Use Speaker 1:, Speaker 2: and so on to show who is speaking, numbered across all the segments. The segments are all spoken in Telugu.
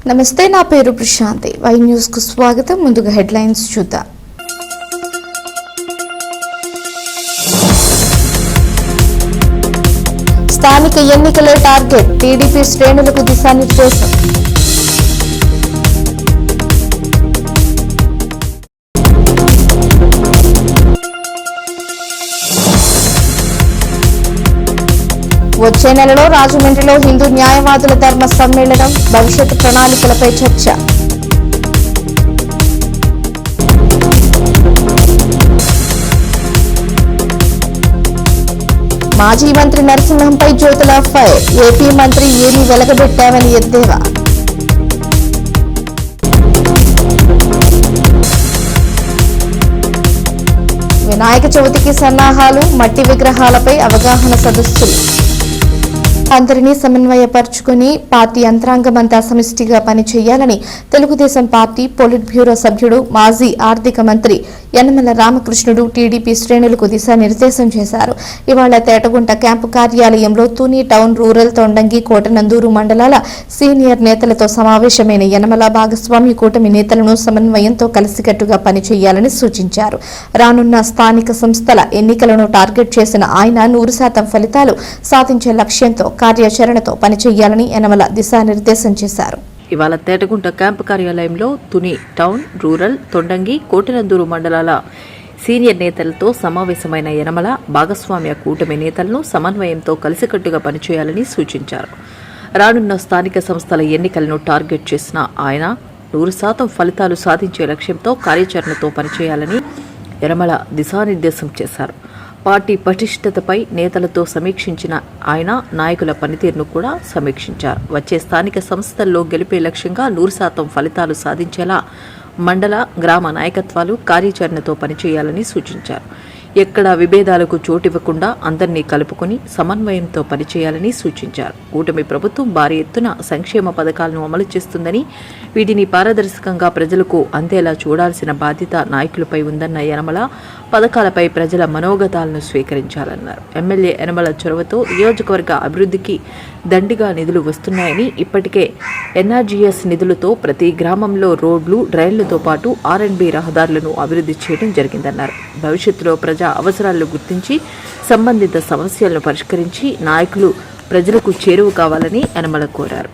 Speaker 1: నమస్తే, నా పేరు ప్రశాంతి. వై న్యూస్ కు స్వాగతం. ముందుగా హెడ్లైన్స్ చూద్దాం. స్థానిక ఎన్నికలే టార్గెట్, టీడీపీ శ్రేణులకు దిశానిర్దేశం. వచ్చే నెలలో రాజమండ్రిలో హిందూ న్యాయవాదుల ధర్మ సమ్మేళనం, భవిష్యత్ ప్రణాళికలపై చర్చ. మాజీ మంత్రి నరసింహంపై జ్యోతుల ఫైర్, ఏపీ మంత్రి ఏమీ వెలగబెట్టామని ఎద్దేవా. వినాయక చవితికి సన్నాహాలు, మట్టి విగ్రహాలపై అవగాహన సదస్సులు. అందరినీ సమన్వయపరుచుకుని పార్టీ యంత్రాంగమంతా సమిష్టిగా పనిచేయాలని తెలుగుదేశం పార్టీ పొలిట్ బ్యూరో సభ్యుడు, మాజీ ఆర్థిక మంత్రి యనమల రామకృష్ణుడు టీడీపీ శ్రేణులకు దిశానిర్దేశం చేశారు. ఇవాళ తేటగుంట క్యాంపు కార్యాలయంలో తుని టౌన్, రూరల్, తొండంగి, కోటనందూరు మండలాల సీనియర్ నేతలతో సమావేశమైన యనమల భాగస్వామ్య కూటమి నేతలను సమన్వయంతో కలిసికట్టుగా పనిచేయాలని సూచించారు. రానున్న స్థానిక సంస్థల ఎన్నికలను టార్గెట్ చేసిన ఆయన 100% ఫలితాలు సాధించే లక్ష్యంతో కార్యాచరణతో పనిచేయాలని యనమల దిశానిర్దేశం చేశారు.
Speaker 2: ఇవాళ తేటగుంట క్యాంపు కార్యాలయంలో తుని టౌన్, రూరల్, తొండంగి, కోటనందూరు మండలాల సీనియర్ నేతలతో సమావేశమైన యనమల భాగస్వామ్య కూటమి నేతలను సమన్వయంతో కలిసికట్టుగా పనిచేయాలని సూచించారు. రానున్న స్థానిక సంస్థల ఎన్నికలను టార్గెట్ చేసిన ఆయన 100% ఫలితాలు సాధించే లక్ష్యంతో కార్యాచరణతో పనిచేయాలని యనమల దిశానిర్దేశం చేశారు. పార్టీ పటిష్టతపై నేతలతో సమీక్షించిన ఆయన నాయకుల పనితీరును కూడా సమీక్షించారు. వచ్చే స్థానిక సంస్థల్లో గెలిపే లక్ష్యంగా 100% ఫలితాలు సాధించేలా మండల, గ్రామ నాయకత్వాలు కార్యాచరణతో పనిచేయాలని సూచించారు. ఎక్కడా విభేదాలకు చోటివ్వకుండా అందరినీ కలుపుకుని సమన్వయంతో పనిచేయాలని సూచించారు. కూటమి ప్రభుత్వం భారీ ఎత్తున సంక్షేమ పథకాలను అమలు చేస్తుందని, వీటిని పారదర్శకంగా ప్రజలకు అందేలా చూడాల్సిన బాధ్యత నాయకులపై ఉందన్న యనమల పథకాలపై ప్రజల మనోగతాలను స్వీకరించాలన్నారు. ఎమ్మెల్యే యనమల చొరవతో నియోజకవర్గ అభివృద్ధికి దండిగా నిధులు వస్తున్నాయని, ఇప్పటికే ఎన్ఆర్జీఎస్ నిధులతో ప్రతి గ్రామంలో రోడ్లు, డ్రైన్లతో పాటు R&B రహదారులను అభివృద్ధి చేయడం జరిగిందన్నారు. భవిష్యత్తులో ప్రజా అవసరాలను గుర్తించి సంబంధిత సమస్యలను పరిష్కరించి నాయకులు ప్రజలకు చేరువ కావాలని యనమల కోరారు.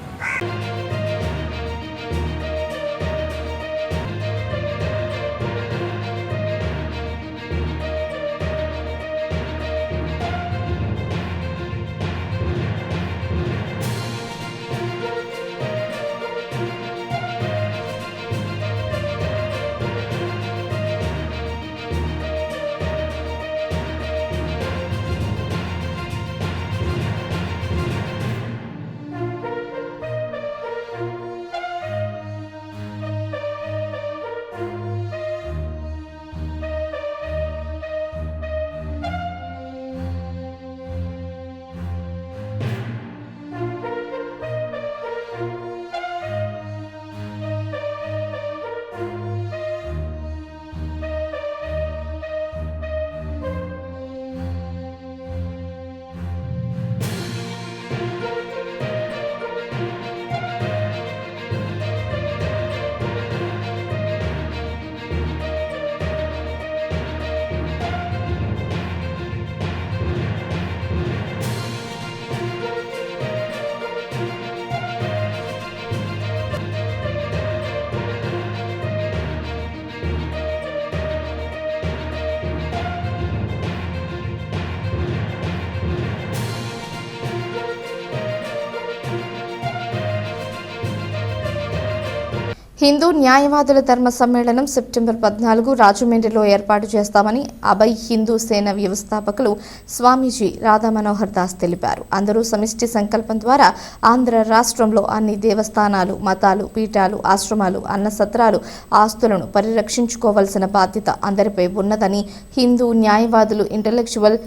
Speaker 1: హిందూ న్యాయవాదుల ధర్మ సమ్మేళనం సెప్టెంబర్ 14 రాజమండ్రిలో ఏర్పాటు చేస్తామని అభయ్ హిందూ సేన వ్యవస్థాపకులు స్వామీజీ రాధా మనోహర్ దాస్ తెలిపారు. అందరూ సమిష్టి సంకల్పం ద్వారా ఆంధ్ర రాష్ట్రంలో అన్ని దేవస్థానాలు, మతాలు, పీఠాలు, ఆశ్రమాలు, అన్నసత్రాలు, ఆస్తులను పరిరక్షించుకోవాల్సిన బాధ్యత అందరిపై ఉన్నదని, హిందూ న్యాయవాదులు ఇంటలెక్చువల్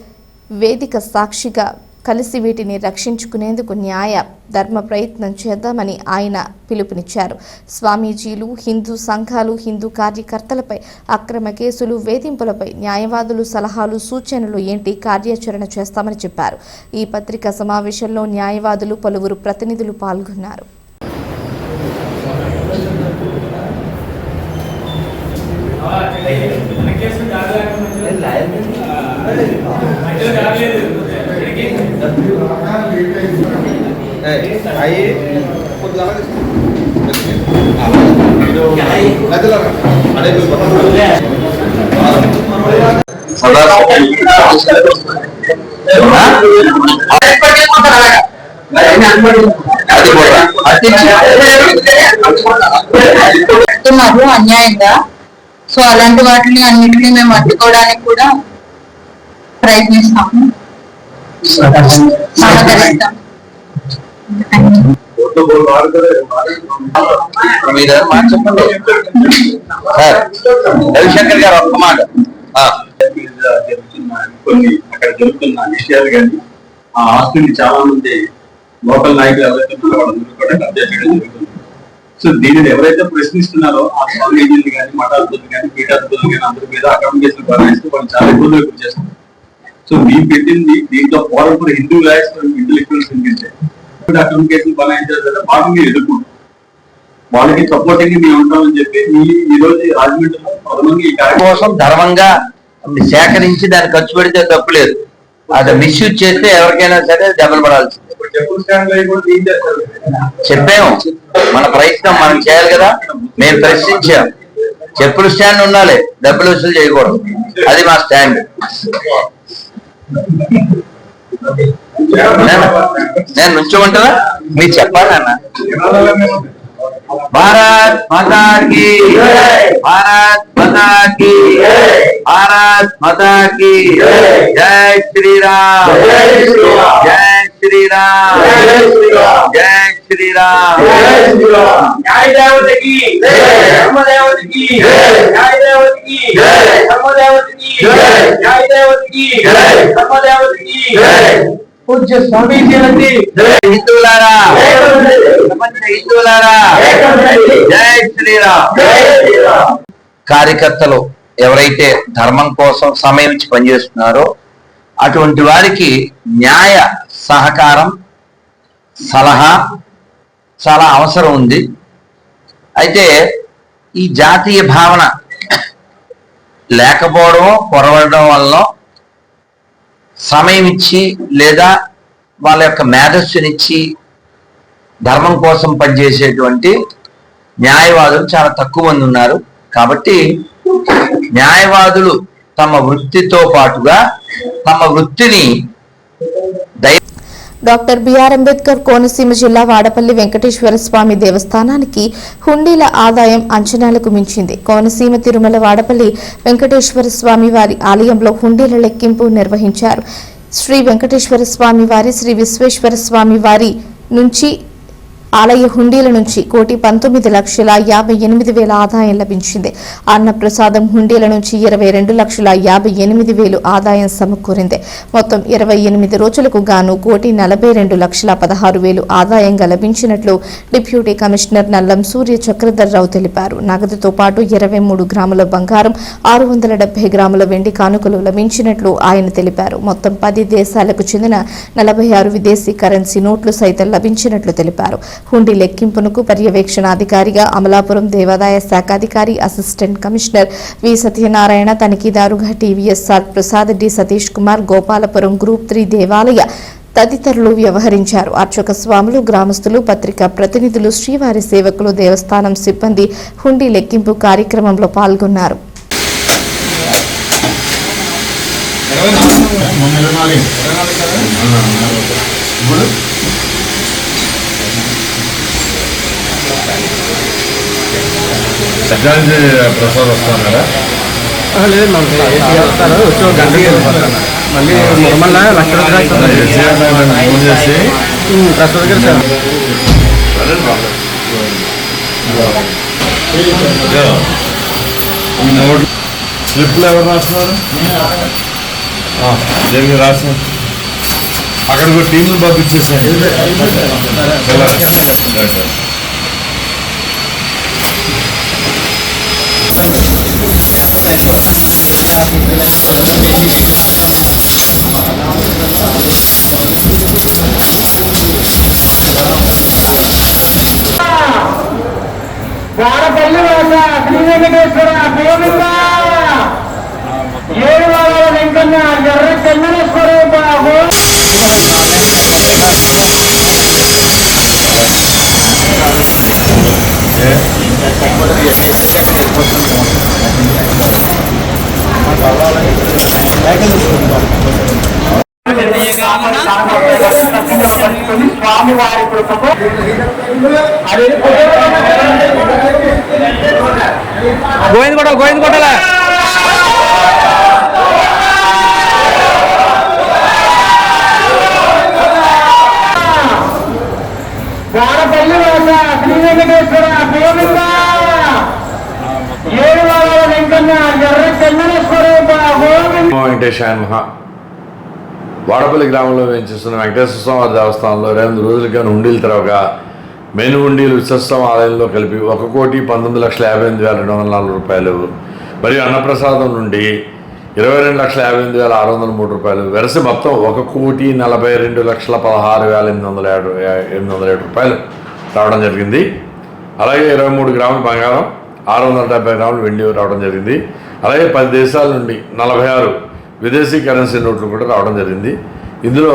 Speaker 1: వేదిక సాక్షిగా కలిసి వీటిని రక్షించుకునేందుకు న్యాయ ధర్మ ప్రయత్నం చేద్దామని ఆయన పిలుపునిచ్చారు. స్వామీజీలు, హిందూ సంఘాలు, హిందూ కార్యకర్తలపై అక్రమ కేసులు, వేధింపులపై న్యాయవాదులు సలహాలు, సూచనలు ఏంటి, కార్యాచరణ చేస్తామని చెప్పారు. ఈ పత్రికా సమావేశంలో న్యాయవాదులు, పలువురు ప్రతినిధులు పాల్గొన్నారు.
Speaker 3: అన్యాయంగా. సో అలాంటి వాటిని అన్నిటిని మేము అడ్డుకోవడానికి కూడా ప్రయత్నిస్తాము. సహకరిస్తాం.
Speaker 4: రవిశంకర్ గారు ఒక్క మాట.
Speaker 5: కొన్ని అక్కడ జరుగుతున్న విషయాలు కానీ ఆ ఆస్తుల్ని చాలా మంది లోకల్ నాయకులు ఎవరైతే ఉన్నారో వాళ్ళందరూ కూడా కబ్జా చేయడం జరుగుతుంది. సో దీనిని ఎవరైతే ప్రశ్నిస్తున్నారో ఆ స్వామీజీలు కానీ మఠాధిపతులు కానీ పీఠాధిపతులు కానీ అందరి మీద అక్రమ కేసులు బనాయిస్తూ వాళ్ళు చాలా ఇబ్బందులు గురి చేస్తారు. సో మేము పెట్టింది దీంట్లో పోలపూర్ హిందూ లాయర్స్ హిందూ లెక్చరర్స్ వినిపించాయి. అక్రమ కేసులు బనాయించారు బాగా మీరు ఎదుర్కొంటారు, వాళ్ళకి సపోర్టింగ్ మేము ఉంటామని చెప్పి ఈ రోజు రాజమండ్రిలో ప్రథమంగా ఈ కార్యక్రమం
Speaker 4: కోసం ధర్మంగా సేకరించి దాన్ని ఖర్చు పెడితే తప్పు లేదు. అది మిస్యూజ్ చేస్తే ఎవరికైనా సరే దెబ్బలు పడాల్సింది. చెప్పాము, మన ప్రయత్నం మనం చేయాలి కదా. మేము ప్రశ్నించాం, చెప్పులు స్టాండ్ ఉండాలి, డబ్బులు వసూలు చేయకూడదు. అది మా స్టాండ్. నేను నుంచోమంటారా? మీరు చెప్పాలన్న. భారత్ మాతా కీ భారత్ మాతా కీ భారత్ మాతా కీ జై శ్రీరామ్ జై శ్రీరామ్ జై శ్రీరామ్.
Speaker 6: న్యాయ దేవతకి ధర్మదేవతకి న్యాయ దేవతకి ధర్మదేవతకి న్యాయ దేవతకి ధర్మదేవతకి పూజ్య స్వామీజీలకి
Speaker 4: హిందువులారా ప్రపంచ హిందువులారా జై శ్రీరామ్. కార్యకర్తలు ఎవరైతే ధర్మం కోసం సమయం ఇచ్చి పనిచేస్తున్నారో అటువంటి వారికి న్యాయ సహకారం సలహా చాలా అవసరం ఉంది. అయితే ఈ జాతీయ భావన లేకపోవడం కొరవడం వల్ల సమయం ఇచ్చి లేదా వాళ్ళ యొక్క మేధస్సునిచ్చి ధర్మం కోసం పనిచేసేటువంటి న్యాయవాదులు చాలా తక్కువ మంది ఉన్నారు. కాబట్టి న్యాయవాదులు తమ వృత్తితో పాటుగా తమ వృత్తిని
Speaker 1: డాక్టర్ బిఆర్ అంబేద్కర్ కోనసీమ జిల్లా వాడపల్లి వెంకటేశ్వర స్వామి దేవస్థానానికి హుండీల ఆదాయం అంచనాలకు మించింది. కోనసీమ తిరుమల వాడపల్లి వెంకటేశ్వర స్వామి వారి ఆలయంలో హుండీల లెక్కింపు నిర్వహించారు. శ్రీ వెంకటేశ్వర స్వామి వారి శ్రీ విశ్వేశ్వర స్వామి వారి నుంచి ఆలయ హుండీల నుంచి 1,19,58,000 ఆదాయం లభించింది. అన్నప్రసాదం హుండీల నుంచి 22,58,000 ఆదాయం సమకూరింది. మొత్తం 28 రోజులకు గాను 1,42,16,000 ఆదాయంగా లభించినట్లు డిప్యూటీ కమిషనర్ నల్లం సూర్య చక్రధర్రావు తెలిపారు. నగదుతో పాటు 23 గ్రాముల బంగారం, 670 గ్రాముల వెండి కానుకలు లభించినట్లు ఆయన తెలిపారు. మొత్తం 10 దేశాలకు చెందిన 46 విదేశీ కరెన్సీ నోట్లు సైతం లభించినట్లు తెలిపారు. హుండీ లెక్కింపునకు పర్యవేక్షణాధికారిగా అమలాపురం దేవాదాయ శాఖ అధికారి అసిస్టెంట్ కమిషనర్ వి సత్యనారాయణ, తనిఖీదారుగా TVSR Prasad, D Satish Kumar, Gopalapuram group 3 దేవాలయ తదితరులు వ్యవహరించారు. అర్చక స్వాములు, గ్రామస్తులు, పత్రికా ప్రతినిధులు, శ్రీవారి సేవకులు, దేవస్థానం సిబ్బంది హుండీ లెక్కింపు కార్యక్రమంలో పాల్గొన్నారు.
Speaker 7: సజ్జాంజీ ప్రసాద్ వస్తున్నారా?
Speaker 8: లేదు మాకు వస్తారు, వచ్చి ఒక గంటకి వెళ్ళిపోతాను. మళ్ళీ మురమల్ల లక్షరాజు
Speaker 7: ఫోన్ చేసి
Speaker 8: ప్రసాద్ గారు సార్
Speaker 7: నోట్ స్లిప్లు ఎవరు రాస్తున్నారు? దేవి రాసిన అక్కడ కూడా టీంలు పంపించేసాను.
Speaker 6: వాడపల్లి వాస శ్రీ వెంకటేశ్వర గోవింద, ఏడువాడ వెంకన్న, ఎర్ర చెన్నన స్వరూప స్వామి వారి కృపకు
Speaker 8: గోవిందకోటల
Speaker 6: గాడపల్లి వాస శ్రీ వెంకటేశ్వర గోవింద ఏడువాడ వెంకన్న ఎర్ర చందనేశ్వర గోవింద.
Speaker 7: వెంకటేశాయ మహా. వాడపల్లి గ్రామంలో వేయించేస్తున్న వెంకటేశ్వర స్వామి దేవస్థానంలో 2 రోజులుగా హుండీలు తెరవగా మెను హుండీలు విశ్వస్వామి ఆలయంలో కలిపి 1,19,58,204 రూపాయలు మరియు అన్నప్రసాదం నుండి 22,58,603 రూపాయలు వెరసి మొత్తం 1,42,16,807 రూపాయలు రావడం జరిగింది. అలాగే 23 గ్రాముల బంగారం, 670 గ్రాములు వెండి రావడం జరిగింది. అలాగే 10 దేశాల నుండి 46 విదేశీ కరెన్సీ నోట్లు కూడా రావడం జరిగింది. ఇందులో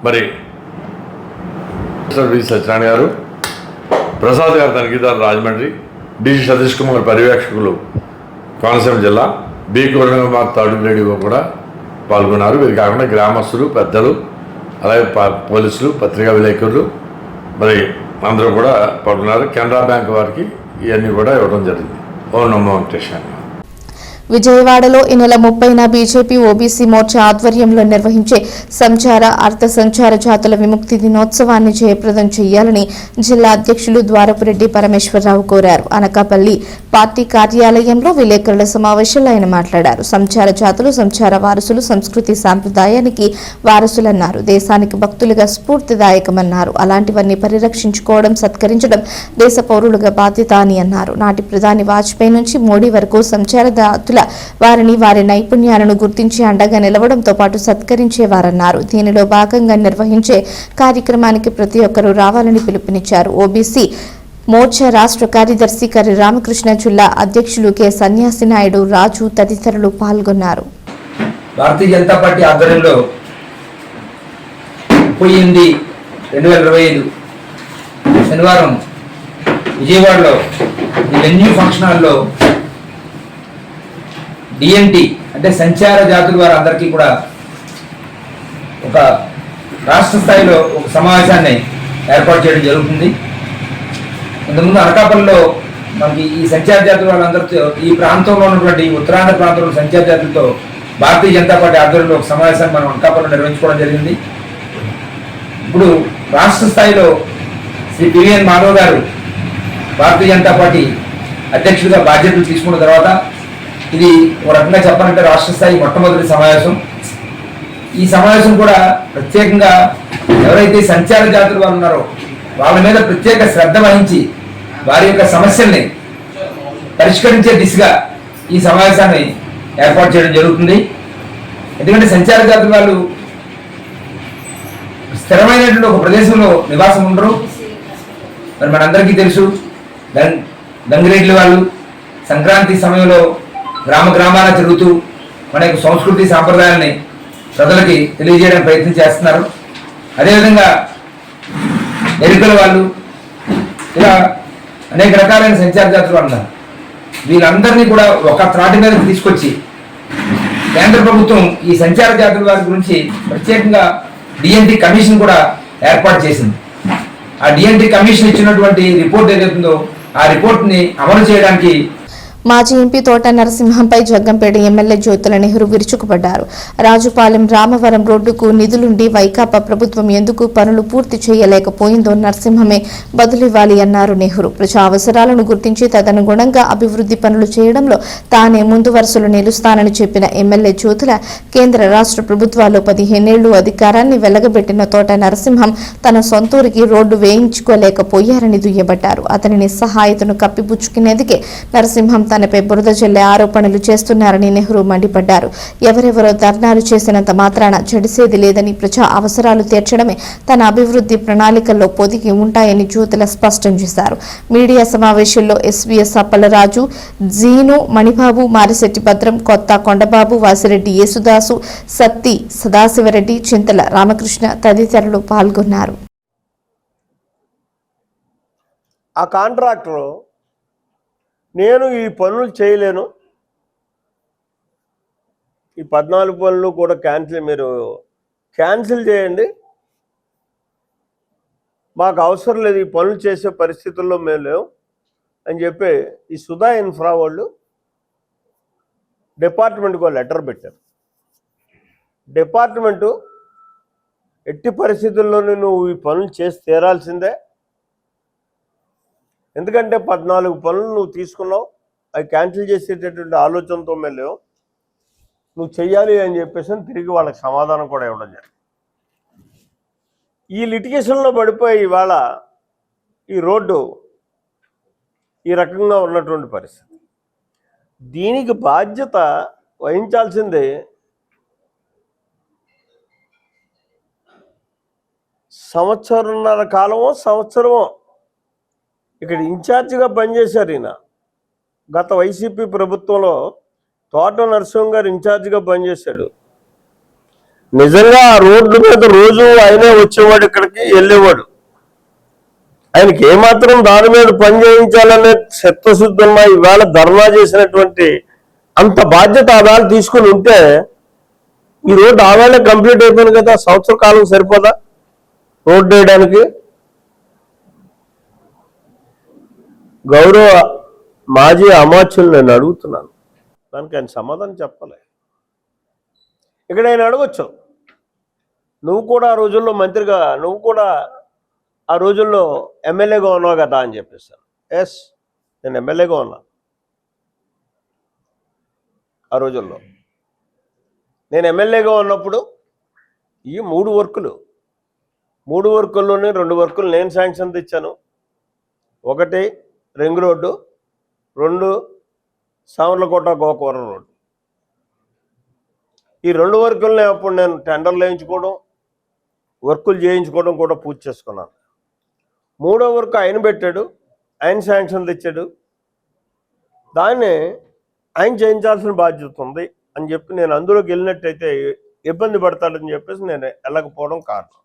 Speaker 7: మరి వి సత్యనారాయణ గారు, ప్రసాద్ గారు తనిఖీదారు రాజమండ్రి, డి సతీష్ కుమార్ పర్యవేక్షకులు కోనసీమ జిల్లా, బి కుమార్ థర్డ్ గ్రేడ్ కూడా పాల్గొన్నారు. వీరు కాకుండా గ్రామస్తులు, పెద్దలు, అలాగే పోలీసులు, పత్రికా విలేకరులు మరి అందరూ కూడా పాల్గొన్నారు. కెనరా బ్యాంక్ వారికి ఇవన్నీ కూడా ఇవ్వడం జరిగింది. ఓం నమో వెంకటేశాయ.
Speaker 1: విజయవాడలో ఈ నెల 30న బీజేపీ ఓబీసీ మోర్చా ఆధ్వర్యంలో నిర్వహించే సంచార అర్థ సంచార జాతుల విముక్తి దినోత్సవాన్ని జయప్రదం చేయాలని జిల్లా అధ్యక్షులు ద్వారపురెడ్డి పరమేశ్వరరావు కోరారు. అనకాపల్లి పార్టీ కార్యాలయంలో విలేకరుల సమావేశంలో ఆయన మాట్లాడారు. సంచార జాతులు సంచార వారసులు సంస్కృతి సాంప్రదాయానికి వారసులన్నారు. దేశానికి భక్తులుగా స్ఫూర్తిదాయకమన్నారు. అలాంటివన్నీ పరిరక్షించుకోవడం, సత్కరించడం దేశ పౌరులుగా బాధ్యత అని అన్నారు. నాటి ప్రధాని వాజ్పేయి నుంచి మోడీ వరకు సంచార జాతుల వారిని వారి నైపుణ్యాలను గుర్తించి అండగా నిలవడంతో పాటు సత్కరించేవారన్నారు. దీనిలో భాగంగా నిర్వహించే కార్యక్రమానికి ప్రతి ఒక్కరూ రావాలని పిలుపునిచ్చారు. ఓబీసీ మోర్చా రాష్ట్ర కార్యదర్శి కర్రి రామకృష్ణ, జిల్లా అధ్యక్షులు కె సన్యాసి నాయుడు, రాజు తదితరులు పాల్గొన్నారు.
Speaker 9: భారతీయ జనతా పార్టీ ఆధ్వర్యంలో 30/8/2025 శనివారం విజయవాడలో ఈ వెన్యూ ఫంక్షన్ హాల్లో డిఎన్టీ అంటే సంచార జాతుల వారందరికీ కూడా ఒక రాష్ట్ర స్థాయిలో ఒక సమావేశాన్ని ఏర్పాటు చేయడం జరుగుతుంది. ఇంతకుముందు అనకాపల్లిలో మనకి ఈ సంచార జాతుల వాళ్ళందరితో ఈ ప్రాంతంలో ఉన్నటువంటి ఉత్తరాంధ్ర ప్రాంతంలో సంచార జాతులతో భారతీయ జనతా పార్టీ ఆధ్వర్యంలో ఒక సమావేశాన్ని మనం అనకాపల్లిలో నిర్వహించుకోవడం జరిగింది. ఇప్పుడు రాష్ట్ర స్థాయిలో శ్రీ పివిఎన్ మాధవ్ గారు భారతీయ జనతా పార్టీ అధ్యక్షుడిగా బాధ్యతలు తీసుకున్న తర్వాత ఇది ఒక రకంగా చెప్పాలంటే రాష్ట్ర స్థాయి మొట్టమొదటి సమావేశం. ఈ సమావేశం కూడా ప్రత్యేకంగా ఎవరైతే సంచార జాతులు వారు ఉన్నారో వాళ్ళ మీద ప్రత్యేక శ్రద్ధ వహించి వారి యొక్క సమస్యల్ని పరిష్కరించే దిశగా ఈ సమావేశాన్ని ఏర్పాటు చేయడం జరుగుతుంది. ఎందుకంటే సంచార జాతుల వాళ్ళు స్థిరమైనటువంటి ఒక ప్రదేశంలో నివాసం ఉండరు. మరి మనందరికీ తెలుసు గంగిరెడ్డి వాళ్ళు సంక్రాంతి సమయంలో గ్రామ గ్రామాల తిరుగుతూ మన యొక్క సంస్కృతి సాంప్రదాయాల్ని ప్రజలకి తెలియజేయడానికి ప్రయత్నం చేస్తున్నారు. అదేవిధంగా ఎరుకల వాళ్ళు ఇలా అనేక రకాలైన సంచార జాతులు ఉన్నారు. వీళ్ళందరినీ కూడా ఒక త్రాటి మీదకి తీసుకొచ్చి కేంద్ర ప్రభుత్వం ఈ సంచార జాతుల వారి గురించి ప్రత్యేకంగా డిఎన్టీ కమిషన్ కూడా ఏర్పాటు చేసింది. ఆ డిఎన్టీ కమిషన్ ఇచ్చినటువంటి రిపోర్ట్ ఏదైతుందో ఆ రిపోర్ట్ని అమలు చేయడానికి
Speaker 1: మాజీ ఎంపీ తోట నరసింహంపై జగ్గంపేట ఎమ్మెల్యే జ్యోతుల నెహ్రూ విరుచుకుపడ్డారు. రాజుపాలెం రామవరం రోడ్డుకు నిధులుండి వైకాపా ప్రభుత్వం ఎందుకు పనులు పూర్తి చేయలేకపోయిందో నరసింహమే బదులివ్వాలి అన్నారు నెహ్రూ. ప్రజా అవసరాలను గుర్తించి తదనుగుణంగా అభివృద్ధి పనులు చేయడంలో తానే ముందు వరుసలో నిలుస్తానని చెప్పిన ఎమ్మెల్యే జ్యోతుల కేంద్ర రాష్ట్ర ప్రభుత్వాల్లో 15 ఏళ్లు అధికారాన్ని వెళ్లగబెట్టిన తోట నరసింహం తన సొంతూరికి రోడ్డు వేయించుకోలేకపోయారని దుయ్యబట్టారు. అతని నిస్సహాయతను కప్పిపుచ్చుకునేందుకే నరసింహం తనపై బురద జల్లే ఆరోపణలు చేస్తున్నారని నెహ్రూ మండిపడ్డారు. ఎవరెవరో ధర్నాలు చేసినంత మాత్రాన చెడిసేది లేదని, ప్రజా అవసరాలు తీర్చడమే తన అభివృద్ధి ప్రణాళికల్లో పొదిగి ఉంటాయని జ్యోతుల స్పష్టం చేశారు. మీడియా సమావేశంలో ఎస్వీఎస్ అప్పలరాజు, జీను, మణిబాబు, మారిశెట్టి భద్రం, కొత్త కొండబాబు, వాసిరెడ్డి యేసుదాసు, సత్తి సదాశివరెడ్డి, చింతల రామకృష్ణ తదితరులు పాల్గొన్నారు.
Speaker 10: ఆ కాంట్రాక్టరు నేను ఈ పనులు చేయలేను, ఈ 14 పనులు కూడా మీరు క్యాన్సిల్ చేయండి, మాకు అవసరం లేదు, ఈ పనులు చేసే పరిస్థితుల్లో మేము లేవు అని చెప్పి ఈ సుధా ఇన్ఫ్రా వాళ్ళు డిపార్ట్మెంట్కి లెటర్ పెట్టారు. డిపార్ట్మెంటు ఎట్టి పరిస్థితుల్లోనూ నువ్వు ఈ పనులు చేసి తీరాల్సిందే, ఎందుకంటే 14 పనులు నువ్వు తీసుకున్నావు, అవి క్యాన్సిల్ చేసేటటువంటి ఆలోచనతో మేము లేవు, నువ్వు చెయ్యాలి అని చెప్పేసి తిరిగి వాళ్ళకి సమాధానం కూడా ఇవ్వడం జరిగింది. ఈ లిటిగేషన్లో పడిపోయి ఇవాళ ఈ రోడ్డు ఈ రకంగా ఉన్నటువంటి పరిస్థితి. దీనికి బాధ్యత వహించాల్సిందే సంవత్సరంన్నర కాలమో సంవత్సరమో ఇక్కడ ఇన్ఛార్జిగా పనిచేశారు ఈయన. గత వైసీపీ ప్రభుత్వంలో తోట నరసింహం గారు ఇన్ఛార్జిగా పనిచేశాడు. నిజంగా ఆ రోడ్డు మీద రోజు ఆయనే వచ్చేవాడు, ఇక్కడికి వెళ్ళేవాడు. ఆయనకి ఏమాత్రం దాని మీద పని చేయించాలనే చిత్తశుద్ధున్న ఈవేళ ధర్నా చేసినటువంటి అంత బాధ్యత ఆవేళ తీసుకుని ఉంటే ఈ రోడ్డు ఆవేళ కంప్లీట్ అయిపోయింది కదా, సంవత్సర కాలం సరిపోదా రోడ్డు వేయడానికి? గౌరవ మాజీ అమాత్యులు నేను అడుగుతున్నాను, దానికి ఆయన సమాధానం చెప్పలే. ఇక్కడ ఆయన అడగొచ్చు, నువ్వు కూడా ఆ రోజుల్లో మంత్రిగా, నువ్వు కూడా ఆ రోజుల్లో ఎమ్మెల్యేగా ఉన్నావు కదా అని చెప్పేస్తాను. ఎస్, నేను ఎమ్మెల్యేగా ఉన్నా. ఆ రోజుల్లో నేను ఎమ్మెల్యేగా ఉన్నప్పుడు ఈ 3 వర్కుల్లోనే 2 వర్కులు నేను శాంక్షన్ తెచ్చాను. 1 ring road, 2 Samarlakota Gokavaram road. ఈ 2 వర్కులనే అప్పుడు నేను టెండర్లు వేయించుకోవడం, వర్కులు చేయించుకోవడం కూడా పూర్తి చేసుకున్నాను. 3వ వర్క్ ఆయన పెట్టాడు, ఆయన శాంక్షన్ తెచ్చాడు, దాన్ని ఆయన చేయించాల్సిన బాధ్యత ఉంది అని చెప్పి నేను అందులోకి వెళ్ళినట్టయితే ఇబ్బంది పడతాడని చెప్పేసి నేను వెళ్ళకపోవడం కారణం.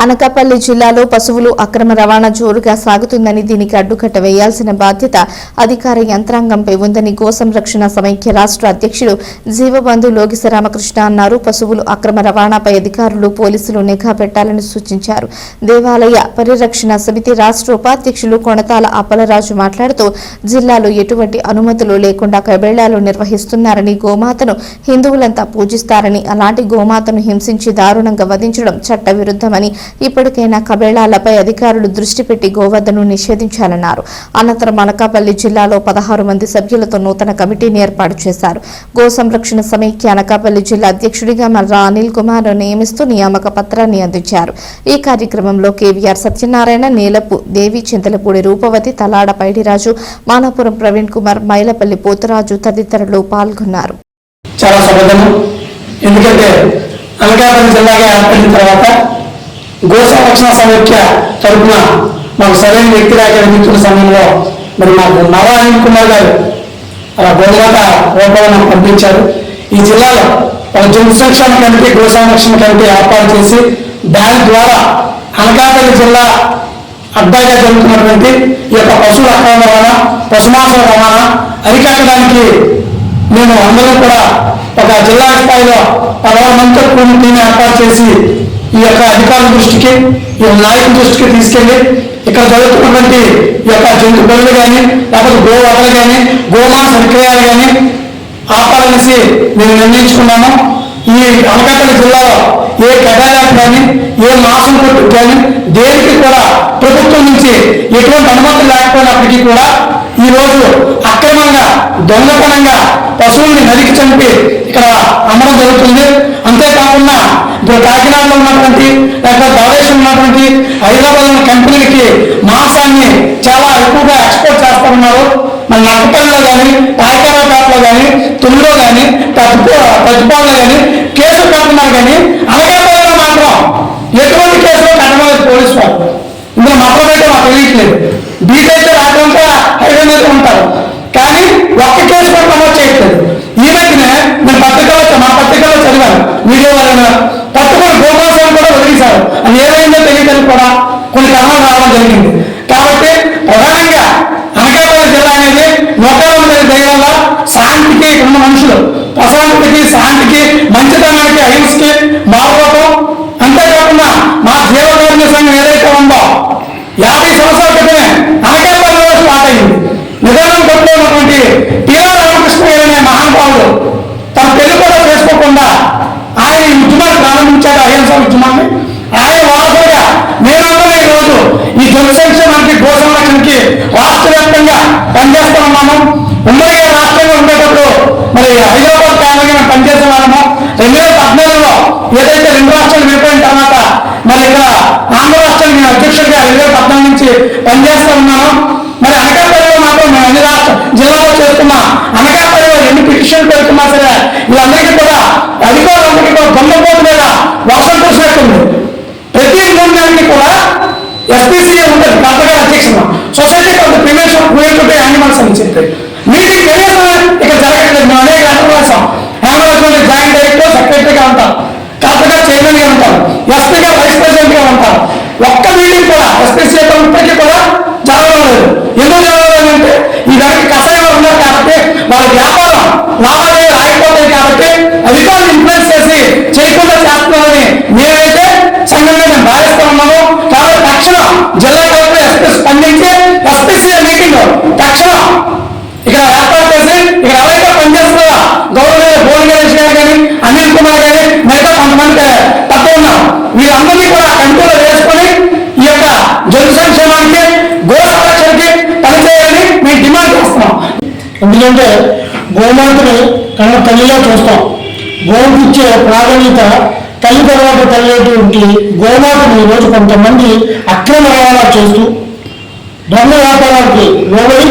Speaker 1: అనకాపల్లి జిల్లాలో పశువులు అక్రమ రవాణా జోరుగా సాగుతుందని, దీనికి అడ్డుకట్ట వేయాల్సిన బాధ్యత అధికార యంత్రాంగంపై ఉందని గోసంరక్షణ సమైక్య రాష్ట్ర అధ్యక్షుడు జీవబంధు లోగిస రామకృష్ణ అన్నారు. పశువులు అక్రమ రవాణాపై అధికారులు, పోలీసులు నిఘా పెట్టాలని సూచించారు. దేవాలయ పరిరక్షణ సమితి రాష్ట్ర ఉపాధ్యక్షులు కొణతాల అప్పలరాజు మాట్లాడుతూ జిల్లాలో ఎటువంటి అనుమతులు లేకుండా కబేళాలు నిర్వహిస్తున్నారని, గోమాతను హిందువులంతా పూజిస్తారని, అలాంటి గోమాతను హింసించి దారుణంగా వధించడం చట్టవిరుద్ధమని, ఇప్పటికైనా కబేళాలపై అధికారులు దృష్టి పెట్టి గోవధను నిషేధించాలన్నారు. అనంతరం అనకాపల్లి జిల్లాలో 16 మంది సభ్యులతో నూతన కమిటీని ఏర్పాటు చేశారు. గో సంరక్షణ సమైక్య అనకాపల్లి జిల్లా అధ్యక్షుడిగా మర్రా అనిల్ కుమార్ నియమిస్తూ నియామక పత్రాన్ని అందించారు. ఈ కార్యక్రమంలో కేవీఆర్ సత్యనారాయణ, నేలపు దేవి, చింతలపూడి రూపవతి, తలాడ పైడిరాజు, మానాపురం ప్రవీణ్ కుమార్, మైలపల్లి పోతురాజు తదితరులు పాల్గొన్నారు.
Speaker 6: చాలా స్వాగతం. ఎందుకంటే అనకాపల్లి జిల్లాగా ఏర్పడిన తర్వాత గో సంరక్షణ సమైక్య తరఫున మాకు సరైన వ్యక్తి రాక ఎదుగుతున్న సమయంలో మరి మాకు మర్రా అనిల్ కుమార్ గారు అలా గోమాత రూపంలో పంపించారు. ఈ జిల్లాలో ఒక జంతు సంక్షేమ కమిటీ, గో సంరక్షణ కమిటీ ఏర్పాటు చేసి దాని ద్వారా అనకాపల్లి జిల్లా అడ్డాగా జరుగుతున్నటువంటి ఈ యొక్క పశువుల అక్రమ రవాణా, పశుమాంస రవాణా అరికట్టడానికి మేము అందరం కూడా ఒక జిల్లా స్థాయిలో 16 మందితో కూడిన టీం ఏర్పాటు చేసి ఈ యొక్క అధికారుల దృష్టికి, ఈ నాయకుల దృష్టికి తీసుకెళ్లి ఇక్కడ జరుగుతున్నటువంటి ఈ యొక్క జంతు బలులు కానీ, లేకపోతే గోవధలు కానీ, గోమాంస విక్రయాలు కానీ ఆపాలనేసి మేము నిర్ణయించుకున్నాము. ఈ అనకాపల్లి జిల్లాలో ఏ కడాయాలు కానీ, ఏ మాంసం కొట్టు కానీ దేనికి కూడా ప్రభుత్వం నుంచి ఎటువంటి అనుమతులు లేకపోయినప్పటికీ కూడా ఈ రోజు అక్రమంగా, దొంగతనంగా పశువుల్ని నరికి చంపి ఇక్కడ అమ్మడం జరుగుతుంది. అంతేకాకుండా ఇప్పుడు కాకినాడలో ఉన్నటువంటి, లేకపోతే భారతదేశంలో ఉన్నటువంటి హైదరాబాద్ కంపెనీలకి మాంసాన్ని చాలా ఎక్కువగా ఎక్స్పోర్ట్ చేస్తా ఉన్నారు. మన నక్కపల్లిలో కానీ, పాయకారాపేటలో కానీ, తుమ్మిలో కానీ, ప్రతిపాడులో కానీ కేసులు కడుతున్నారు. కానీ అనకాపల్లిలో మాత్రం ఎటువంటి కేసులు కట్టలేదు పోలీసు వారు. ఇందులో మాత్రం అయితే మాకు తెలియట్లేదు. బీట్ అయితే రాత్రంతా హైవే మీద ఉంటారు, కానీ ఒక్క కేసు కూడా నమోదు చేయట్లేదు. ఈ మధ్యనే నేను మా పత్రికలో చదివాను, మీడియా వాళ్ళ పట్టుకుని గోమాంసాన్ని కూడా వదిలేశారు. అది ఏదైందో తెలియదని కూడా కొన్ని కథలు రావడం జరిగింది. కాబట్టి ప్రధానంగా అనకాపల్లి జిల్లా అనేది నూకారావు దయ వల్ల శాంతికి ఉన్న మనుషులు ప్రశాంతికి, శాంతికి, మంచితనానికి, అహింసకి మారుకోవటం. అంతేకాకుండా మా జీవకారుణ్య సంఘం ఏదైతే ఉందో 50 సంవత్సరాల క్రితమే అనకాపల్లిలో స్టార్ట్ అయింది. నిజాం కొట్లో ఉన్నటువంటి టీఆర్ రామకృష్ణ గారు అనే మహానుభావుడు తన పెళ్లి కూడా చేసుకోకుండా ఆయన ఈ ఉద్యమాన్ని ప్రారంభించాడు, అహింస ఉద్యమాన్ని. ఆయన వారసుగా మేమందరూ ఈ రోజు ఈ జన సంక్షేమానికి, గో సంరక్షణకి రాష్ట్ర వ్యాప్తంగా పనిచేస్తూ ఉన్నాము. ఉమ్మడిగా రాష్ట్రంగా ఉండేటప్పుడు మరి హైదరాబాద్ కేంద్రంగా పనిచేసే వాళ్ళము. 2014లో ఏదైతే 2 రాష్ట్రాలు విడిపోయిన తర్వాత మరి ఇక్కడ ఆంధ్ర రాష్ట్రానికి నేను అధ్యక్షుడిగా 2014 నుంచి పనిచేస్తూ ఉన్నాను. మరి అనకాపల్లిలో మాత్రం మేము అన్ని జిల్లాలో చేస్తున్నా. అనకాపల్లిలో ఎన్ని పిటిషన్లు పెడుతున్నా సరే వీళ్ళందరికీ కూడా అధికారులందరికీ కూడా బంధపోతు మీద వర్షం చూసినట్టుంది. ప్రతి 3 నెలలకి కూడా ఎస్పీసీఏ ఉంటుంది, కర్తగా అధ్యక్షుడు society for the prevention of cruelty to animals అని చెప్పి మీటింగ్ ఇక్కడ జరగట్లేదు. మేము అనేక రాసాం. యానిమల్స్ జాయింట్ డైరెక్టర్, సెక్రటరీగా ఉంటాం, కర్తగా చైర్మన్ గా ఉంటాం, ఎస్పీగా వైస్ ప్రెసిడెంట్ గా ఉంటాం. ఒక్క మీటింగ్ కూడా ఎస్పీసీఏతో ఇప్పటికీ కూడా జరగడం లేదు. ఎందుకు జరగలేదు అంటే ఈ దానికి కషాయం ఉన్నారు కాబట్టి వాళ్ళ వ్యాపారం లాభాలు ఆగిపోతాయి కాబట్టి అధికారులు ఇన్ఫ్లుయెన్స్ చేసి చేయకుండా చేస్తున్నారని మేమైతే సంఘంగా మేము భావిస్తూ ఉన్నాము. కాబట్టి తక్షణం జిల్లా కలెక్టర్ ఎస్పీ స్పందించి ఎస్పీసీఏ మీటింగ్ తక్షణం ఇక్కడ ఏర్పాటు చేసి ఇక్కడ ఎవరైతే పనిచేస్తున్నారో గౌరవ భువన్ గణేష్ గారు కానీ, అనిల్ కుమార్ గారి, మిగతా కొంతమంది తప్ప ఉన్నాం, వీరందరినీ కూడా కంట్రోల్ వేసుకొని ఈ యొక్క జన సంక్షేమానికి, గో సంరక్షణకి పనిచేయాలని మేము డిమాండ్ చేస్తున్నాం. ఎందుకంటే గోమాతని కన్న తల్లిలో చూస్తాం. గోవుకి ఇచ్చే ప్రాధాన్యత తల్లి తర్వాత తల్లిటువంటి గోమాతని ఈరోజు కొంతమంది అక్రమ రవాణా చేస్తూ దొంగ వ్యాపారానికి లోబడి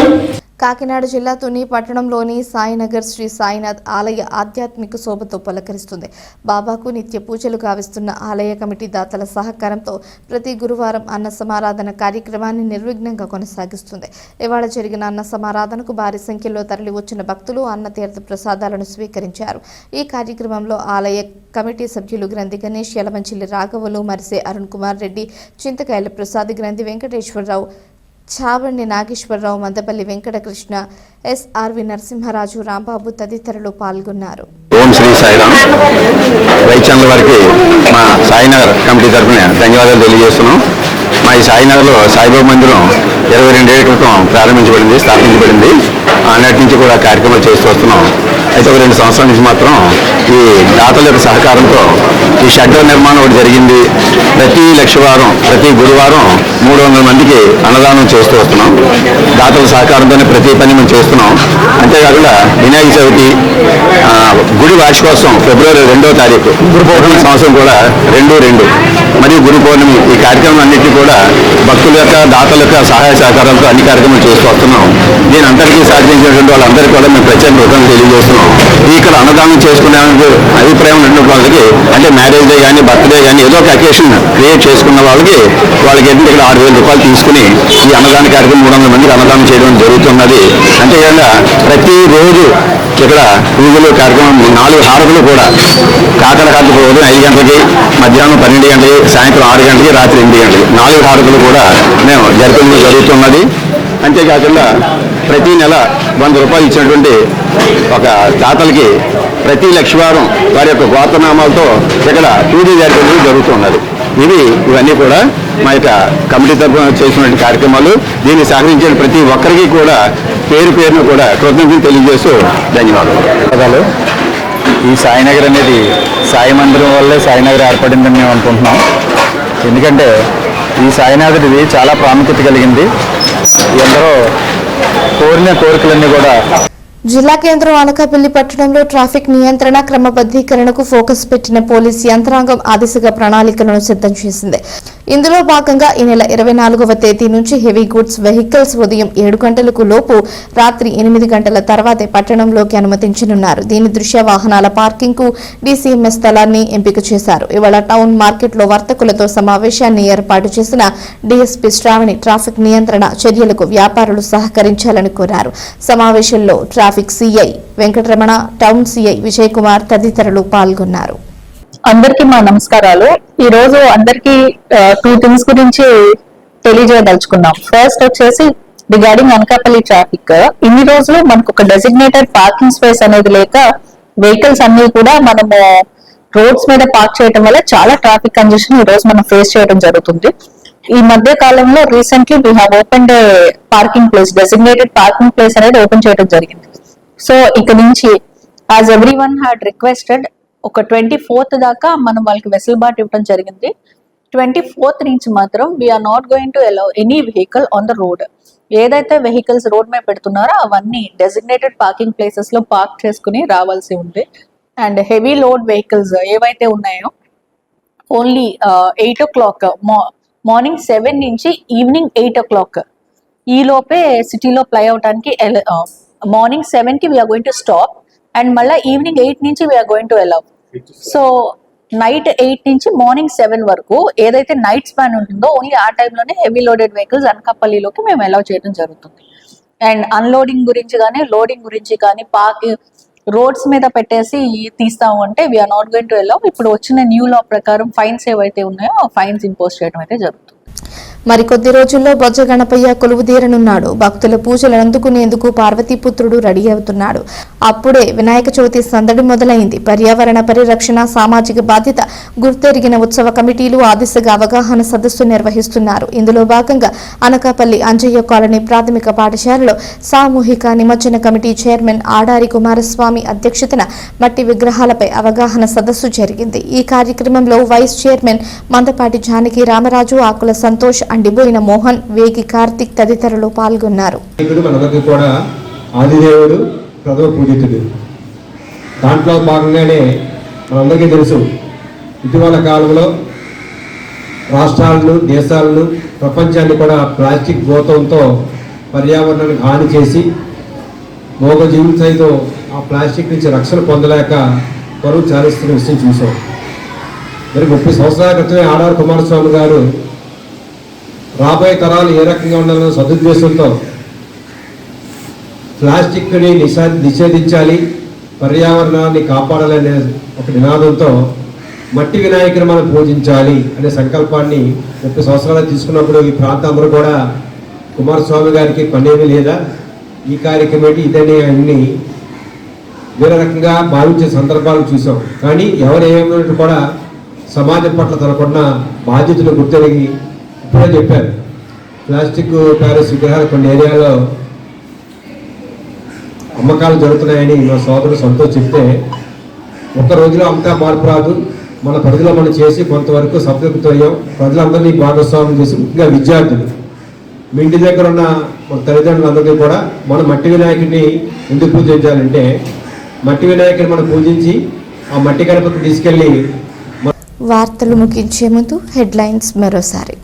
Speaker 1: కాకినాడ జిల్లా తుని పట్టణంలోని సాయినగర్ శ్రీ సాయినాథ్ ఆలయ ఆధ్యాత్మిక శోభతో పలకరిస్తుంది. బాబాకు నిత్య పూజలు గావిస్తున్న ఆలయ కమిటీ దాతల సహకారంతో ప్రతి గురువారం అన్న సమారాధన కార్యక్రమాన్ని నిర్విఘ్నంగా కొనసాగిస్తుంది. ఇవాళ జరిగిన అన్న సమారాధనకు భారీ సంఖ్యలో తరలి వచ్చిన భక్తులు అన్న తీర్థ ప్రసాదాలను స్వీకరించారు. ఈ కార్యక్రమంలో ఆలయ కమిటీ సభ్యులు గ్రంథి గణేష్, యలమంచిలి రాఘవులు, మరిసే అరుణ్ కుమార్ రెడ్డి, చింతకాయల ప్రసాద్, గ్రంథి వెంకటేశ్వరరావు, చావండి నాగేశ్వరరావు, మందపల్లి వెంకటకృష్ణ, ఎస్ఆర్వి నరసింహరాజు, రాంబాబు తదితరులు పాల్గొన్నారు.
Speaker 11: ఓం శ్రీ సాయిరామ్. రైట్ ఛానల్ వారికి మా సాయినగర్ కమిటీ తరఫున ధన్యవాదాలు తెలియజేస్తున్నాం. మా ఈ సాయినగర్లో సాయిబాబా మందిరం 22 ఏళ్ల క్రితం ప్రారంభించబడింది, స్థాపించబడింది. ఆనాటి నుంచి కూడా కార్యక్రమాలు చేస్తూ వస్తున్నాం. అయితే ఒక 2 సంవత్సరాల నుంచి మాత్రం ఈ దాతల యొక్క సహకారంతో ఈ షెడ్ నిర్మాణం ఒకటి జరిగింది. ప్రతి లక్షవారం, ప్రతి గురువారం 300 మందికి అన్నదానం చేస్తూ వస్తున్నాం. దాతల సహకారంతోనే ప్రతి పని మేము చేస్తున్నాం. అంతేకాకుండా వినాయక చవితి, గుడి వార్షికోత్సవం ఫిబ్రవరి 2వ తారీఖు, గురు పౌర్ణమి సంవత్సరం కూడా 2/2 మరియు గురు పౌర్ణమి, ఈ కార్యక్రమం అన్నింటినీ కూడా భక్తుల యొక్క, దాతల యొక్క సహాయ సహకారాలతో అన్ని కార్యక్రమాలు చేస్తూ వస్తున్నాం. దీని అందరికీ సాధించినటువంటి వాళ్ళందరికీ కూడా మేము ప్రత్యేక కృతజ్ఞతలు తెలియజేస్తున్నాం. ఇక్కడ అన్నదానం చేసుకునే అభిప్రాయం ఉన్నటువంటి వాళ్ళకి, అంటే మ్యారేజ్ డే కానీ, బర్త్డే కానీ, ఏదో ఒక అకేషన్ క్రియేట్ చేసుకున్న వాళ్ళకి ఏంటంటే ఇక్కడ 6,000 రూపాయలు తీసుకుని ఈ అన్నదాన కార్యక్రమం 300 మందికి అన్నదానం చేయడం జరుగుతున్నది. అంతేకాకుండా ప్రతిరోజు ఇక్కడ పూజలు కార్యక్రమం 4 హారతులు కూడా కాకర హారతులు ఉదయం 5 గంటలకి, మధ్యాహ్నం 12 గంటలకి, సాయంత్రం 6 గంటలకి, రాత్రి 8 గంటలకి 4 హారతులు కూడా మేము జరపడం జరుగుతున్నది. అంతేకాకుండా ప్రతి నెల 100 రూపాయలు ఇచ్చినటువంటి ఒక దాతలకి ప్రతి లక్షవారం వారి యొక్క గోత్రనామాలతో ఇక్కడ పూజ జరపడం జరుగుతున్నది. ఇవన్నీ కూడా మా యొక్క కమిటీ తరఫున చేసినటువంటి కార్యక్రమాలు. దీన్ని సహకరించిన ప్రతి ఒక్కరికి కూడా పేరు పేరును కూడా కృతజ్ఞతలు తెలియజేస్తూ ధన్యవాదాలు. ఈ సాయినగర్ అనేది సాయి మందిరం వల్లే సాయినగర్ ఏర్పడిందని మేము అనుకుంటున్నాం. ఎందుకంటే ఈ సాయినాథుడిది చాలా ప్రాముఖ్యత కలిగింది. ఎందరో కోరిన కోరికలన్నీ కూడా.
Speaker 1: జిల్లా కేంద్రం అనకాపల్లి పట్టణంలో ట్రాఫిక్ నియంత్రణ, క్రమబద్ధీకరణకు ఫోకస్ పెట్టిన పోలీస్ యంత్రాంగం ఆ దిశగా ప్రణాళికలను సిద్ధం చేసింది. ఇందులో భాగంగా ఈ నెల 24వ తేదీ నుంచి హెవీ గూడ్స్ వెహికల్స్ ఉదయం 7 గంటలకు లోపు, రాత్రి 8 గంటల తర్వాతే పట్టణంలోకి అనుమతించనున్నారు. దీని దృష్ట్యా వాహనాల పార్కింగ్ కు డీసీఎంఎస్ స్థలాన్ని ఎంపిక చేశారు. ఇవాళ టౌన్ మార్కెట్లో వర్తకులతో సమావేశాన్ని ఏర్పాటు చేసిన డీఎస్పీ శ్రావణి ట్రాఫిక్ నియంత్రణ చర్యలకు వ్యాపారులు సహకరించాలని కోరారు. సమావేశంలో traffic CI Venkataramana, town CI Vijay Kumar తదితరులు పాల్గొన్నారు.
Speaker 12: అందరికీ మా నమస్కారాలు. ఈ రోజు అందరికి 2 థింగ్స్ గురించి తెలియజేయదలుచుకున్నాం. ఫస్ట్ వచ్చేసి రిగార్డింగ్ అనకాపల్లి ట్రాఫిక్, ఇన్ని రోజులు మనకు ఒక డెసిగ్నేటెడ్ పార్కింగ్ స్పేస్ అనేది లేక వెహికల్స్ అన్ని కూడా మనము రోడ్స్ మీద పార్క్ చేయడం వల్ల చాలా ట్రాఫిక్ కంజెషన్ ఈ రోజు మనం ఫేస్ చేయడం జరుగుతుంది. ఈ మధ్య కాలంలో recently we have open parking place, designated parking place అనేది ఓపెన్ చేయడం జరిగింది. సో ఇక నుంచి as every one had requested ఒక 24th దాకా మనం వాళ్ళకి వెసులుబాటు ఇవ్వడం జరిగింది. 24th నుంచి మాత్రం we're not going to allow any vehicle on the road. ఏదైతే వెహికల్స్ రోడ్ మీద పెడుతున్నారో అవన్నీ డెసిగ్నేటెడ్ పార్కింగ్ ప్లేసెస్ లో పార్క్ చేసుకుని రావాల్సి ఉంది. అండ్ హెవీ లోడ్ వెహికల్స్ ఏవైతే ఉన్నాయో ఓన్లీ 8 o'clock మార్నింగ్ 7 నుంచి ఈవినింగ్ 8 o'clock ఈ లోపే సిటీలో ప్లై అవడానికి మార్నింగ్ 7 కి we're going to stop and మళ్ళీ ఈవినింగ్ 8 నుంచి we're going to allow. So night 8 నుంచి మార్నింగ్ 7 వరకు ఏదైతే నైట్ స్పాన్ ఉంటుందో ఓన్లీ ఆ టైంలోనే హెవీ లోడెడ్ వెహికల్స్ అనకాపల్లిలోకి మేము అలౌ చేయడం జరుగుతుంది. అండ్ అన్లోడింగ్ గురించి కానీ లోడింగ్ గురించి కానీ రోడ్స్ మీద పెట్టేసి తీస్తాము అంటే we're not going to allow. ఇప్పుడు వచ్చిన న్యూ లా ప్రకారం ఫైన్స్ ఏవైతే ఉన్నాయో ఆ ఫైన్స్ ఇంపోజ్ చేయడం అయితే జరుగుతుంది.
Speaker 1: మరికొద్ది రోజుల్లో బొజ్జ గణపయ్య కొలువుదీరనున్నాడు. భక్తుల పూజలు అందుకునేందుకు పార్వతీపుత్రుడు రెడీ అవుతున్నాడు. అప్పుడే వినాయక చవితి సందడి మొదలైంది. పర్యావరణ పరిరక్షణ, సామాజిక బాధ్యత గుర్తెరిగిన ఉత్సవ కమిటీలు ఆ దిశగా అవగాహన సదస్సు నిర్వహిస్తున్నారు. ఇందులో భాగంగా అనకాపల్లి అంజయ్య కాలనీ ప్రాథమిక పాఠశాలలో సామూహిక నిమజ్జన కమిటీ చైర్మన్ ఆడారి కుమారస్వామి అధ్యక్షతన మట్టి విగ్రహాలపై అవగాహన సదస్సు జరిగింది. ఈ కార్యక్రమంలో వైస్ చైర్మన్ మందపాటి జానకి రామరాజు, ఆకుల సంతోష్, అండిబోయిన మోహన్, వేగి కార్తిక్ తదితరులు పాల్గొన్నారు.
Speaker 8: మనందరికీ కూడా ఆదిదేవుడు ప్రథమ పూజితుడు. దాంట్లో భాగంగానే మనందరికీ తెలుసు, ఇటీవల కాలంలో రాష్ట్రాలను, దేశాలను, ప్రపంచాన్ని కూడా ప్లాస్టిక్ గోతంతో పర్యావరణానికి హాని చేసి మోగ జీవులు సైతం ఆ ప్లాస్టిక్ నుంచి రక్షణ పొందలేక పరువు చాలిస్తున్న విషయం చూసాం. మరి 30 సంవత్సరాల క్రితమే ఆడారి కుమారస్వామి గారు రాబోయే తరాలు ఏ రకంగా ఉండాలన్న సదుద్దేశంతో ప్లాస్టిక్ని నిషేధించాలి, పర్యావరణాన్ని కాపాడాలనే ఒక నినాదంతో మట్టి వినాయకుని మనం పూజించాలి అనే సంకల్పాన్ని 30 సంవత్సరాలు తీసుకున్నప్పుడు ఈ ప్రాంతంలో కూడా కుమారస్వామి గారికి పనేమీ లేదా, ఈ కార్యక్రమం ఇదని అన్ని వేరే రకంగా భావించే సందర్భాలు చూసాం. కానీ ఎవరు ఏమైనా కూడా సమాజం పట్ల తనకున్న బాధ్యతలు గుర్తెరిగి ఇప్పుడే చెప్పారు, ప్లాస్టిక్ ప్యారిస్ విగ్రహాలు కొన్ని ఏరియాలో అమ్మకాలు జరుగుతున్నాయని మా సోదరుడు సంతోష్ చెప్తే, ఒక్క రోజులో అంతా మార్పు రాదు, మన పరిధిలో మనం చేసి కొంతవరకు సంతృప్తయ్యాం. ప్రజలందరినీ భాగస్వామ్యం చేసి, ముఖ్యంగా విద్యార్థులు, మీ ఇంటి దగ్గర ఉన్న మన తల్లిదండ్రులందరికీ కూడా మనం మట్టి వినాయకుడిని ఎందుకు పూజించాలంటే, మట్టి వినాయకుడిని మనం పూజించి ఆ మట్టి గణపతిని తీసుకెళ్ళి.
Speaker 1: వార్తలు ముగించే ముందు హెడ్లైన్స్ మరోసారి.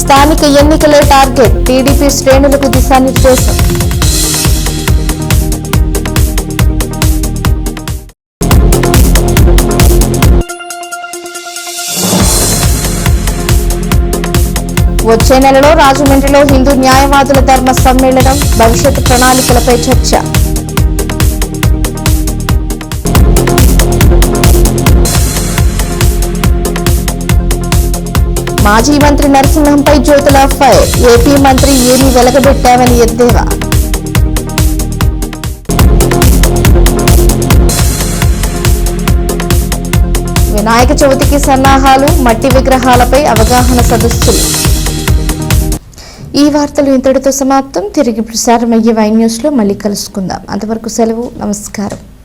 Speaker 1: స్థానిక ఎన్నికలే టార్గెట్, టీడీపీ శ్రేణులకు దిశానిర్దేశం. వచ్చే నెలలో రాజమండ్రిలో హిందూ న్యాయవాదుల ధర్మ సమ్మేళనం, భవిష్యత్ ప్రణాళికలపై చర్చ. మాజీ మంత్రి నరసింహంపై జ్యోతుల ఫైర్, ఏపీ మంత్రి ఏమీ వెలగబెట్టామని ఎద్దేవా. వినాయక చవితికి సన్నాహాలు, మట్టి విగ్రహాలపై అవగాహన సదస్సులు. ఈ వార్తలు ఇంతటితో సమాప్తం. తిరిగి ప్రసారమయ్యే వై న్యూస్లో మళ్ళీ కలుసుకుందాం. అంతవరకు సెలవు, నమస్కారం.